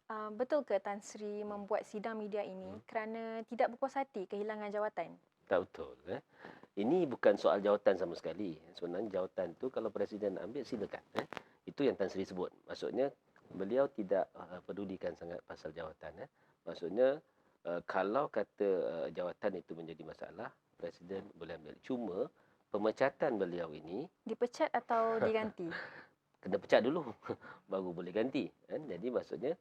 Betul ke Tan Sri membuat sidang media ini kerana tidak berpuas hati kehilangan jawatan? Tak betul. Ini bukan soal jawatan sama sekali. Sebenarnya jawatan tu kalau Presiden ambil silakan. Itu yang Tan Sri sebut. Maksudnya beliau tidak pedulikan sangat pasal jawatan. Maksudnya kalau kata jawatan itu menjadi masalah, Presiden boleh ambil. Cuma pemecatan beliau ini Dipecat atau diganti? kena pecat dulu baru boleh ganti. Jadi maksudnya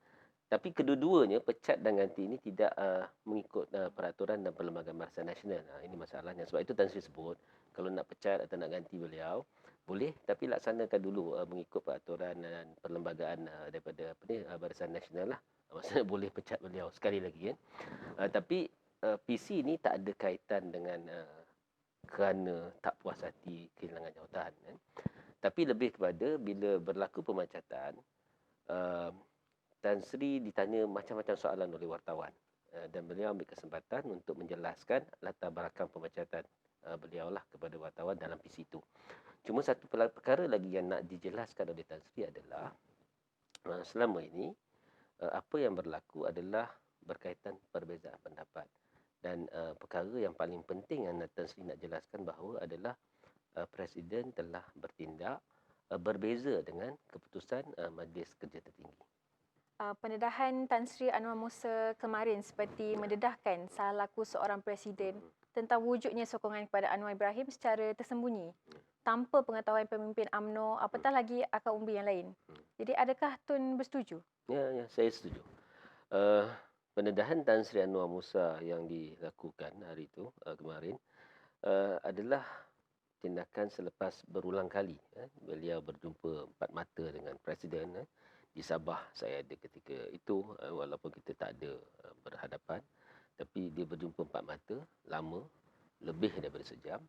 tapi kedua-duanya pecat dan ganti ini tidak mengikut peraturan dan Perlembagaan Barisan Nasional. Ini masalahnya. Sebab itu Tan Sri sebut, kalau nak pecat atau nak ganti beliau, boleh tapi laksanakan dulu mengikut peraturan dan perlembagaan daripada Barisan Nasional lah. Maksudnya boleh pecat beliau sekali lagi kan. Tapi PC ini tak ada kaitan dengan kerana tak puas hati kehilangan jawatan. Tapi lebih kepada bila berlaku pemecatan, uh, Tan Sri ditanya macam-macam soalan oleh wartawan dan beliau ambil kesempatan untuk menjelaskan latar belakang pemecatan beliau lah kepada wartawan dalam PC itu. Cuma satu perkara lagi yang nak dijelaskan oleh Tan Sri adalah selama ini apa yang berlaku adalah berkaitan perbezaan pendapat. Dan perkara yang paling penting yang Tan Sri nak jelaskan bahawa adalah Presiden telah bertindak berbeza dengan keputusan Majlis Kerja Tertinggi. Pendedahan Tan Sri Anwar Musa kemarin seperti mendedahkan salah laku seorang presiden tentang wujudnya sokongan kepada Anwar Ibrahim secara tersembunyi tanpa pengetahuan pemimpin UMNO apatah lagi akar umbi yang lain. Jadi adakah Tun bersetuju? Ya, saya setuju. Pendedahan Tan Sri Anwar Musa yang dilakukan hari itu kemarin adalah tindakan selepas berulang kali beliau berjumpa empat mata dengan Presiden di Sabah. Saya ada ketika itu walaupun kita tak ada berhadapan, tapi dia berjumpa empat mata lama, lebih daripada sejam.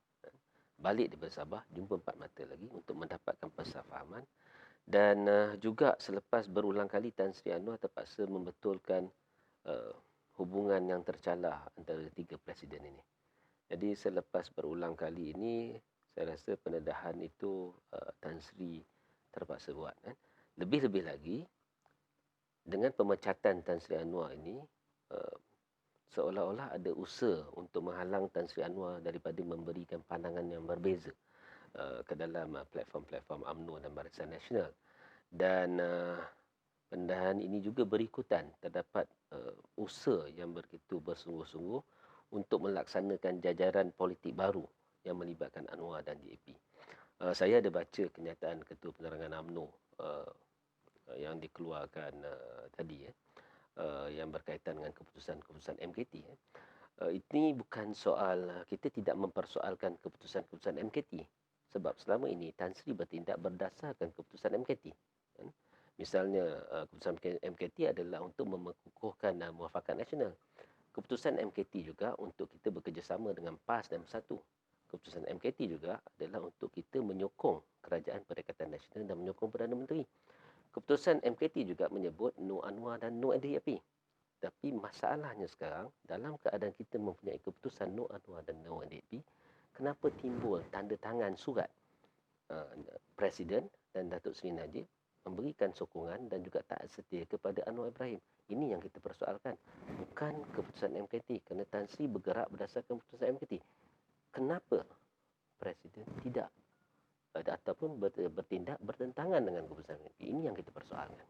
Balik daripada Sabah, jumpa empat mata lagi untuk mendapatkan persefahaman. Dan juga selepas berulang kali Tan Sri Anwar terpaksa membetulkan hubungan yang tercalar antara tiga presiden ini. Jadi selepas berulang kali ini, saya rasa pendedahan itu Tan Sri terpaksa buat. Lebih-lebih lagi, dengan pemecatan Tan Sri Anwar ini, seolah-olah ada usaha untuk menghalang Tan Sri Anwar daripada memberikan pandangan yang berbeza ke dalam platform-platform UMNO dan Barisan Nasional. Dan pendedahan ini juga berikutan terdapat usaha yang begitu bersungguh-sungguh untuk melaksanakan jajaran politik baru yang melibatkan Anwar dan DAP. Saya ada baca kenyataan Ketua Penerangan UMNO yang dikeluarkan tadi yang berkaitan dengan keputusan-keputusan MKT. Ini bukan soal, kita tidak mempersoalkan keputusan-keputusan MKT. Sebab selama ini Tan Sri bertindak berdasarkan keputusan MKT. Misalnya keputusan MKT adalah untuk mengukuhkan muafakat nasional. Keputusan MKT juga untuk kita bekerjasama dengan PAS dan Bersatu. Keputusan MKT juga adalah untuk kita menyokong Kerajaan Perikatan Nasional dan menyokong Perdana Menteri. Keputusan MKT juga menyebut no Anwar dan no NDAP. Tapi masalahnya sekarang, dalam keadaan kita mempunyai keputusan no Anwar dan no NDAP, kenapa timbul tanda tangan surat Presiden dan Datuk Seri Najib memberikan sokongan dan juga taat setia kepada Anwar Ibrahim? Ini yang kita persoalkan. Bukan keputusan MKT. Kerana Tan Sri bergerak berdasarkan keputusan MKT. Kenapa Presiden tidak ataupun bertindak bertentangan dengan keputusan MKT? Ini yang kita persoalkan.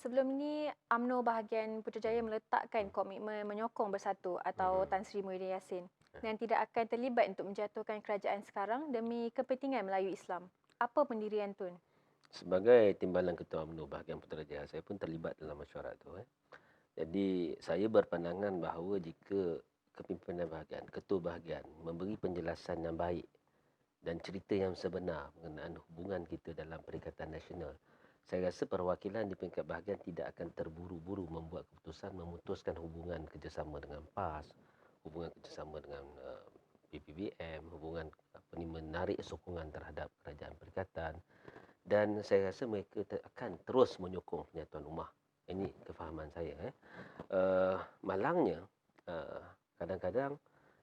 Sebelum ini, UMNO bahagian Putrajaya meletakkan komitmen menyokong Bersatu atau Tan Sri Muhyiddin Yassin dan tidak akan terlibat untuk menjatuhkan kerajaan sekarang demi kepentingan Melayu Islam. Apa pendirian Tun? Sebagai timbalan Ketua UMNO bahagian Putrajaya, saya pun terlibat dalam mesyuarat itu. Jadi saya berpandangan bahawa jika kepimpinan bahagian, ketua bahagian memberi penjelasan yang baik dan cerita yang sebenar mengenai hubungan kita dalam Perikatan Nasional, saya rasa perwakilan di peringkat bahagian tidak akan terburu-buru membuat keputusan memutuskan hubungan kerjasama dengan PAS, hubungan kerjasama dengan PPBM, hubungan menarik sokongan terhadap kerajaan perikatan. Dan saya rasa mereka akan terus menyokong penyatuan ummah. Ini kefahaman saya. Malangnya, kadang-kadang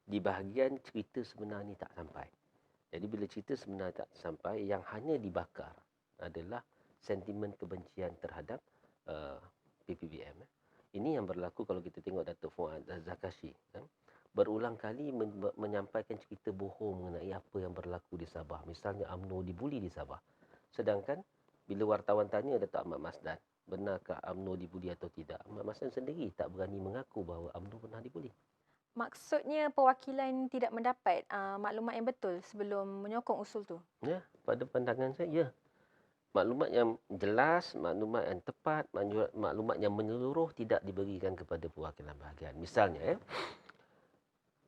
di bahagian cerita sebenar ni tak sampai. Jadi bila cerita sebenar tak sampai, yang hanya dibakar adalah sentimen kebencian terhadap PPBM. Ini yang berlaku kalau kita tengok Datuk Fuad Zakashi. Berulang kali menyampaikan cerita bohong mengenai apa yang berlaku di Sabah. Misalnya UMNO dibuli di Sabah. Sedangkan bila wartawan tanya Datuk Ahmad Masdan, benarkah UMNO dibuli atau tidak? Ahmad Masdan sendiri tak berani mengaku bahawa UMNO pernah dibuli. Maksudnya perwakilan tidak mendapat maklumat yang betul sebelum menyokong usul tu? Ya, pada pandangan saya, ya. Maklumat yang jelas, maklumat yang tepat, maklumat yang menyeluruh tidak diberikan kepada perwakilan bahagian. Misalnya,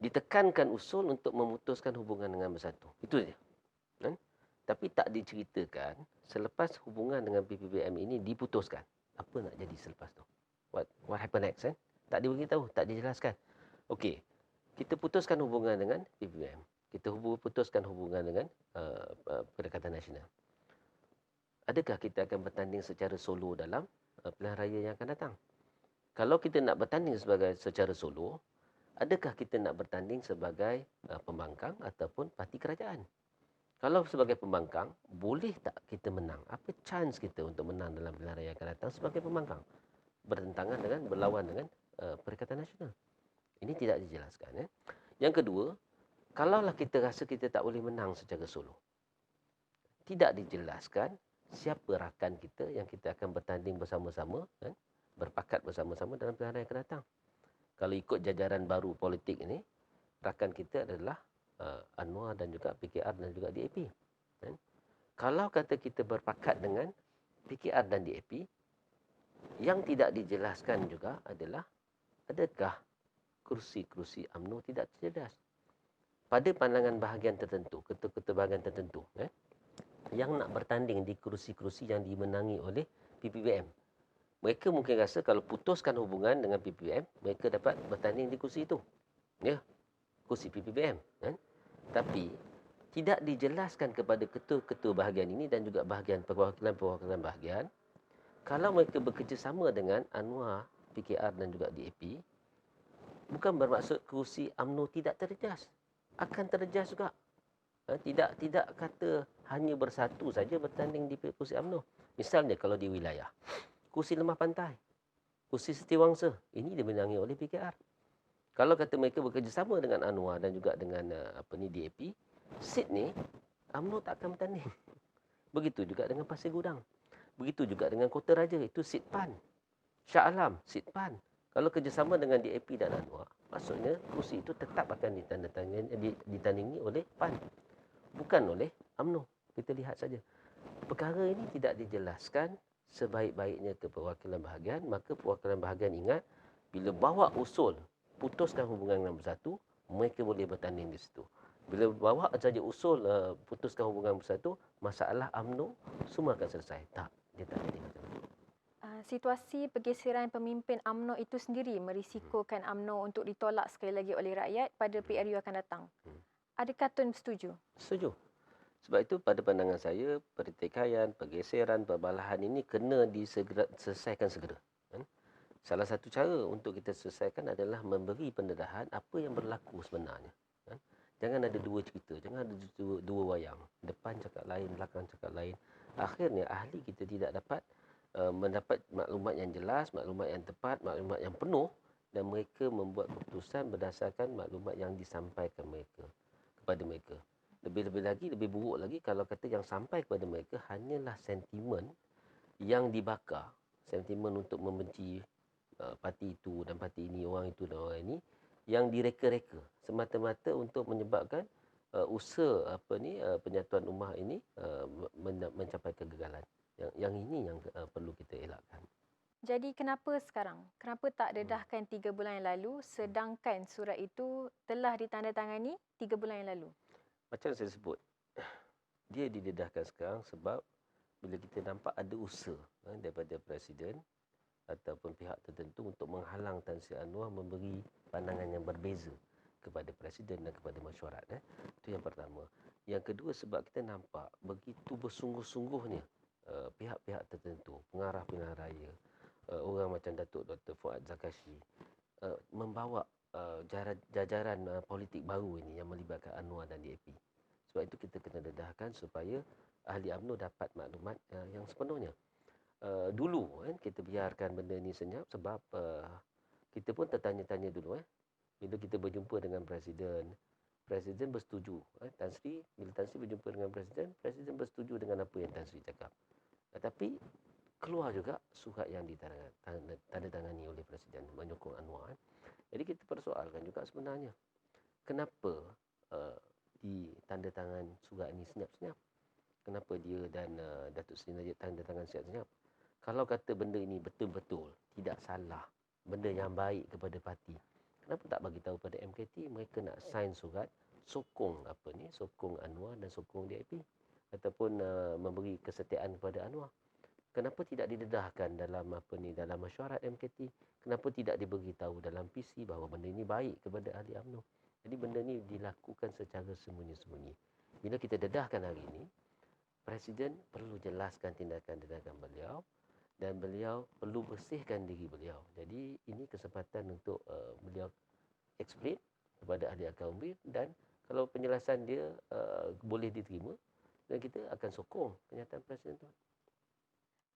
ditekankan usul untuk memutuskan hubungan dengan Bersatu. Itu saja. Kan? Tapi tak diceritakan selepas hubungan dengan PPBM ini diputuskan. Apa nak jadi selepas tu? What happen next? Tak diberitahu, tak dijelaskan. Okey, kita putuskan hubungan dengan PPBM. Kita putuskan hubungan dengan Perikatan Nasional. Adakah kita akan bertanding secara solo dalam pilihan raya yang akan datang? Kalau kita nak bertanding secara solo, adakah kita nak bertanding sebagai pembangkang ataupun parti kerajaan? Kalau sebagai pembangkang, boleh tak kita menang? Apa chance kita untuk menang dalam pilihan raya yang akan datang sebagai pembangkang? Bertentangan dengan, berlawan dengan Perikatan Nasional. Ini tidak dijelaskan. Yang kedua, kalaulah kita rasa kita tak boleh menang secara solo, tidak dijelaskan siapa rakan kita yang kita akan bertanding bersama-sama, berpakat bersama-sama dalam pilihan raya yang akan datang. Kalau ikut jajaran baru politik ini, rakan kita adalah Anwar dan juga PKR dan juga DAP. Kalau kata kita berpakat dengan PKR dan DAP, yang tidak dijelaskan juga adalah adakah kursi-kursi UMNO tidak terjejas. Pada pandangan bahagian tertentu, ketua-ketua bahagian tertentu, yang nak bertanding di kursi-kursi yang dimenangi oleh PPBM. Mereka mungkin rasa kalau putuskan hubungan dengan PPBM, mereka dapat bertanding di kursi itu. Ya, kursi PPBM. Tapi tidak dijelaskan kepada ketua-ketua bahagian ini dan juga bahagian perwakilan-perwakilan bahagian, kalau mereka bekerjasama dengan Anwar, PKR dan juga DAP, bukan bermaksud kursi UMNO tidak terjejas. Akan terjejas juga. Tidak kata hanya bersatu saja bertanding di kursi UMNO. Misalnya kalau di wilayah, kursi Lemah Pantai, kursi Setiawangsa, ini dimenangi oleh PKR. Kalau kata mereka bekerjasama dengan Anwar dan juga dengan DAP, seat ni UMNO tak akan bertanding. Begitu juga dengan Pasir Gudang. Begitu juga dengan Kota Raja, itu seat PAN. Shah Alam, seat PAN. Kalau kerjasama dengan DAP dan Anwar, maksudnya kursi itu tetap akan ditandingi oleh PAN. Bukan oleh UMNO. Kita lihat saja. Perkara ini tidak dijelaskan sebaik-baiknya ke perwakilan bahagian, maka perwakilan bahagian ingat, bila bawa usul putuskan hubungan dengan Bersatu, mereka boleh bertanding di situ. Bila bawa saja usul putuskan hubungan Bersatu, masalah UMNO semua akan selesai. Tak, dia tak jadi macam itu. Situasi pergeseran pemimpin UMNO itu sendiri merisikokan UMNO untuk ditolak sekali lagi oleh rakyat pada PRU akan datang. Adakah Tun setuju? Setuju. Sebab itu pada pandangan saya, pertikaian, pergeseran, perbalahan ini kena diselesaikan segera. Salah satu cara untuk kita selesaikan adalah memberi pendedahan apa yang berlaku sebenarnya. Jangan ada dua cerita, jangan ada dua wayang. Depan cakap lain, belakang cakap lain. Akhirnya ahli kita tidak dapat mendapat maklumat yang jelas, maklumat yang tepat, maklumat yang penuh, dan mereka membuat keputusan berdasarkan maklumat yang disampaikan kepada mereka. Lebih-lebih lagi, lebih buruk lagi kalau kata yang sampai kepada mereka hanyalah sentimen yang dibakar. Sentimen untuk membenci parti itu dan parti ini, orang itu dan orang ini, yang direka-reka semata-mata untuk menyebabkan usaha penyatuan ummah ini mencapai kegagalan. Yang ini yang perlu kita elakkan. Jadi kenapa sekarang? Kenapa tak dedahkan 3 bulan yang lalu sedangkan surat itu telah ditandatangani 3 bulan yang lalu? Macam saya sebut, dia didedahkan sekarang sebab bila kita nampak ada usaha daripada Presiden ataupun pihak tertentu untuk menghalang Tan Sri Anwar memberi pandangan yang berbeza kepada Presiden dan kepada masyarakat. Itu yang pertama. Yang kedua, sebab kita nampak begitu bersungguh-sungguhnya pihak-pihak tertentu, pengarah pilihan raya, orang macam Datuk Dr. Fuad Zakashi, membawa jajaran politik baru ini yang melibatkan Anwar dan DAP. Sebab itu kita kena dedahkan supaya ahli UMNO dapat maklumat yang sepenuhnya. dulu kan kita biarkan benda ni senyap sebab kita pun tertanya-tanya dulu bila kita berjumpa dengan Presiden bersetuju. Tan Sri, bila Tan Sri berjumpa dengan Presiden bersetuju dengan apa yang Tan Sri cakap. Tetapi keluar juga surat yang ditandatangani oleh Presiden menyokong Anwar. Jadi kita persoalkan juga sebenarnya kenapa ditandatangan surat ini senyap-senyap. Kenapa dia dan Datuk Seri Najib tandatangan senyap-senyap. Kalau kata benda ini betul-betul tidak salah, benda yang baik kepada parti, kenapa tak bagi tahu pada MKT mereka nak sign surat sokong sokong Anwar dan sokong DAP ataupun memberi kesetiaan kepada Anwar. Kenapa tidak didedahkan dalam dalam mesyuarat MKT? Kenapa tidak diberitahu dalam PC bahawa benda ini baik kepada ahli UMNO? Jadi benda ini dilakukan secara sembunyi-sembunyi. Bila kita dedahkan hari ini, Presiden perlu jelaskan tindakan-tindakan beliau dan beliau perlu bersihkan diri beliau. Jadi ini kesempatan untuk beliau explain kepada ahli akal umbir dan kalau penjelasan dia boleh diterima dan kita akan sokong kenyataan Presiden itu.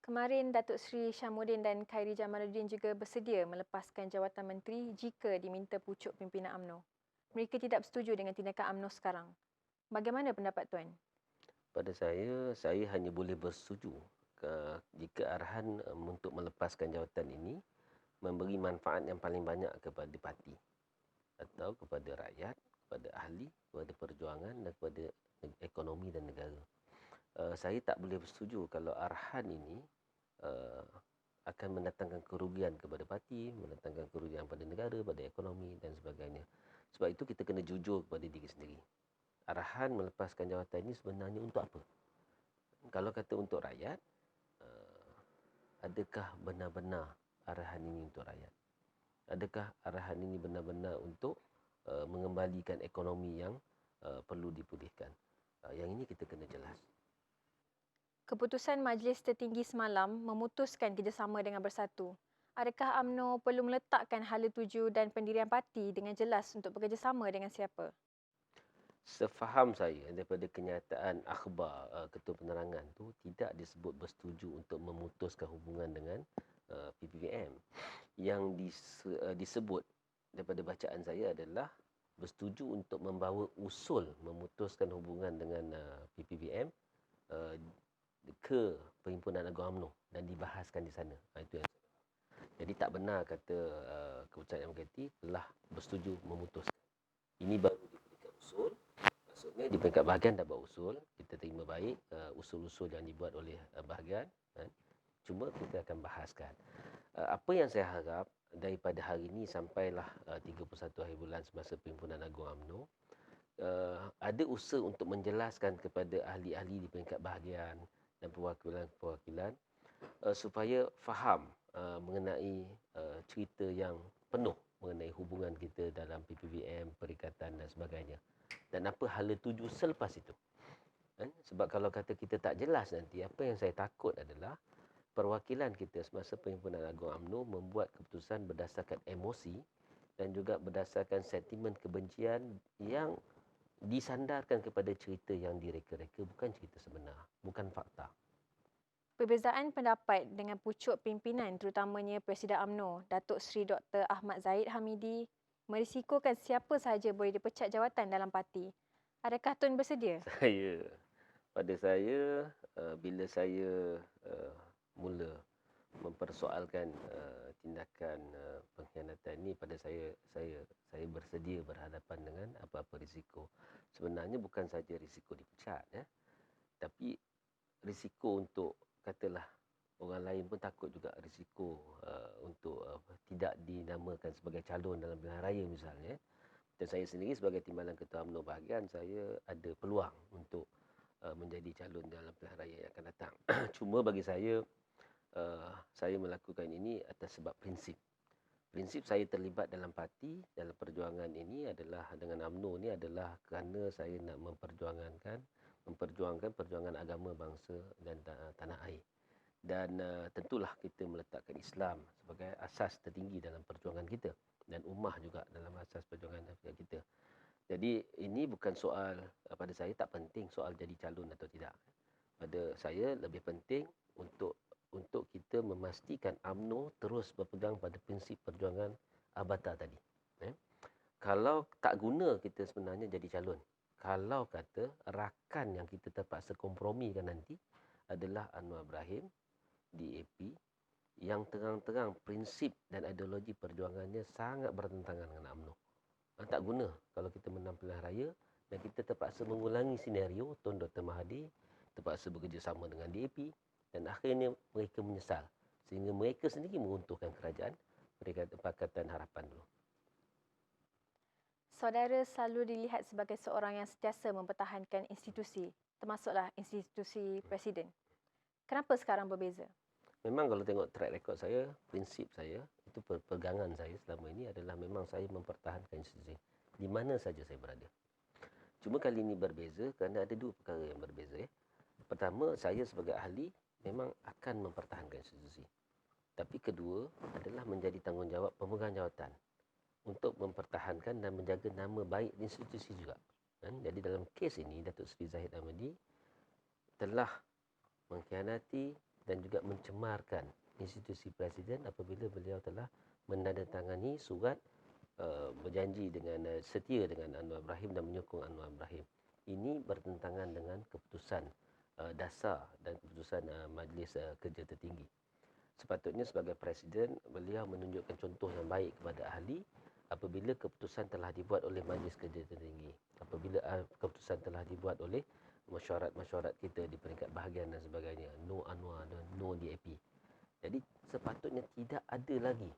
Kemarin Datuk Seri Syamuddin dan Khairi Jamaluddin juga bersedia melepaskan jawatan menteri jika diminta pucuk pimpinan UMNO. Mereka tidak bersetuju dengan tindakan UMNO sekarang. Bagaimana pendapat Tuan? Pada saya hanya boleh bersetuju jika arahan untuk melepaskan jawatan ini memberi manfaat yang paling banyak kepada parti atau kepada rakyat, kepada ahli, kepada perjuangan dan kepada ekonomi dan negara. Saya tak boleh bersetuju kalau arahan ini akan mendatangkan kerugian kepada parti, mendatangkan kerugian pada negara, pada ekonomi dan sebagainya. Sebab itu kita kena jujur kepada diri sendiri. Arahan melepaskan jawatan ini sebenarnya untuk apa? Kalau kata untuk rakyat, adakah benar-benar arahan ini untuk rakyat? Adakah arahan ini benar-benar untuk mengembalikan ekonomi yang perlu dipulihkan? Yang ini kita kena jelas. Keputusan Majlis Tertinggi semalam memutuskan kerjasama dengan Bersatu. Adakah UMNO perlu meletakkan hala tuju dan pendirian parti dengan jelas untuk bekerjasama dengan siapa? Sefaham saya daripada kenyataan akhbar Ketua Penerangan tu tidak disebut bersetuju untuk memutuskan hubungan dengan PPVM. Yang disebut daripada bacaan saya adalah bersetuju untuk membawa usul memutuskan hubungan dengan PPVM ke Perhimpunan Agung UMNO dan dibahaskan di sana. Itu yang saya faham. Jadi tak benar kata keputusan MKT telah bersetuju memutuskan. Ini baru diberikan usul. Maksudnya di peringkat bahagian dah buat usul. Kita terima baik usul-usul yang dibuat oleh bahagian. Cuma kita akan bahaskan. Apa yang saya harap daripada hari ini sampailah 31 hari bulan semasa Perhimpunan Agung UMNO, ada usaha untuk menjelaskan kepada ahli-ahli di peringkat bahagian dan perwakilan-perwakilan supaya faham mengenai cerita yang penuh mengenai hubungan kita dalam PPVM, perikatan dan sebagainya. Dan apa hala tuju selepas itu. Sebab kalau kata kita tak jelas nanti, apa yang saya takut adalah perwakilan kita semasa Perhimpunan Agung UMNO membuat keputusan berdasarkan emosi dan juga berdasarkan sentimen kebencian yang disandarkan kepada cerita yang direka-reka, bukan cerita sebenar, bukan fakta. Perbezaan pendapat dengan pucuk pimpinan terutamanya Presiden UMNO, Datuk Seri Dr. Ahmad Zahid Hamidi, merisikokan siapa sahaja boleh dipecat jawatan dalam parti. Adakah Tun bersedia? Pada saya, bila saya mula mempersoalkan tindakan pengkhianatan ini, pada saya bersedia berhadapan dengan apa-apa risiko. Sebenarnya bukan saja risiko dipecat, tapi risiko untuk katalah orang lain pun takut juga risiko untuk tidak dinamakan sebagai calon dalam pilihan raya misalnya. Dan saya sendiri sebagai timbalan Ketua UMNO bahagian, saya ada peluang untuk menjadi calon dalam pilihan raya yang akan datang. Cuma bagi saya melakukan ini atas sebab prinsip. Prinsip saya terlibat dalam parti, dalam perjuangan ini adalah dengan UMNO ini adalah kerana saya nak memperjuangkan perjuangan agama, bangsa dan tanah air. Dan tentulah kita meletakkan Islam sebagai asas tertinggi dalam perjuangan kita dan ummah juga dalam asas perjuangan kita. Jadi ini bukan soal, pada saya tak penting soal jadi calon atau tidak. Pada saya lebih penting untuk untuk kita memastikan UMNO terus berpegang pada prinsip perjuangan Abata tadi. Kalau tak guna kita sebenarnya jadi calon. Kalau kata rakan yang kita terpaksa kompromikan nanti adalah Anwar Ibrahim, DAP, yang terang-terang prinsip dan ideologi perjuangannya sangat bertentangan dengan UMNO. Tak guna kalau kita menang pilihan raya dan kita terpaksa mengulangi senario Tun Dr. Mahathir, terpaksa bekerjasama dengan DAP dan akhirnya mereka menyesal. Sehingga mereka sendiri meruntuhkan kerajaan Pakatan Harapan dulu. Saudara selalu dilihat sebagai seorang yang sentiasa mempertahankan institusi, termasuklah institusi Presiden. Kenapa sekarang berbeza? Memang kalau tengok track record saya, prinsip saya, itu pegangan saya selama ini adalah memang saya mempertahankan institusi di mana saja saya berada. Cuma kali ini berbeza kerana ada dua perkara yang berbeza. Pertama, saya sebagai ahli memang akan mempertahankan institusi. Tapi kedua adalah menjadi tanggungjawab pemegang jawatan untuk mempertahankan dan menjaga nama baik institusi juga. Jadi dalam kes ini, Datuk Seri Zahid Hamidi telah mengkhianati dan juga mencemarkan institusi Presiden apabila beliau telah menandatangani surat berjanji dengan setia dengan Anwar Ibrahim dan menyokong Anwar Ibrahim. Ini bertentangan dengan keputusan dasar dan keputusan Majlis Kerja Tertinggi. Sepatutnya sebagai Presiden, beliau menunjukkan contoh yang baik kepada ahli apabila keputusan telah dibuat oleh Majlis Kerja Tertinggi. Apabila keputusan telah dibuat oleh mesyuarat-mesyuarat kita di peringkat bahagian dan sebagainya. No Anwar dan no DAP. Jadi sepatutnya tidak ada lagi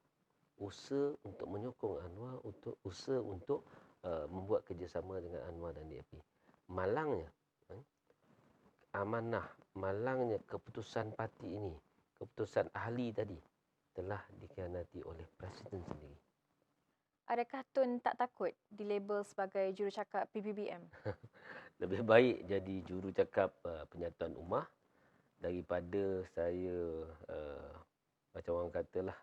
usaha untuk menyokong Anwar, untuk usaha untuk membuat kerjasama dengan Anwar dan DAP. Malangnya, amanah, malangnya keputusan parti ini, keputusan ahli tadi telah dikhianati oleh Presiden sendiri. Adakah Tun tak takut dilabel sebagai jurucakap PBBM? Lebih baik jadi jurucakap penyatuan ummah daripada saya macam orang katalah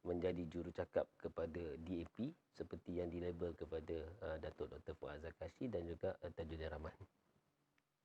menjadi jurucakap kepada DAP seperti yang dilabel kepada Datuk Dr. Fuad Zakashi dan juga Tajuddin Rahman.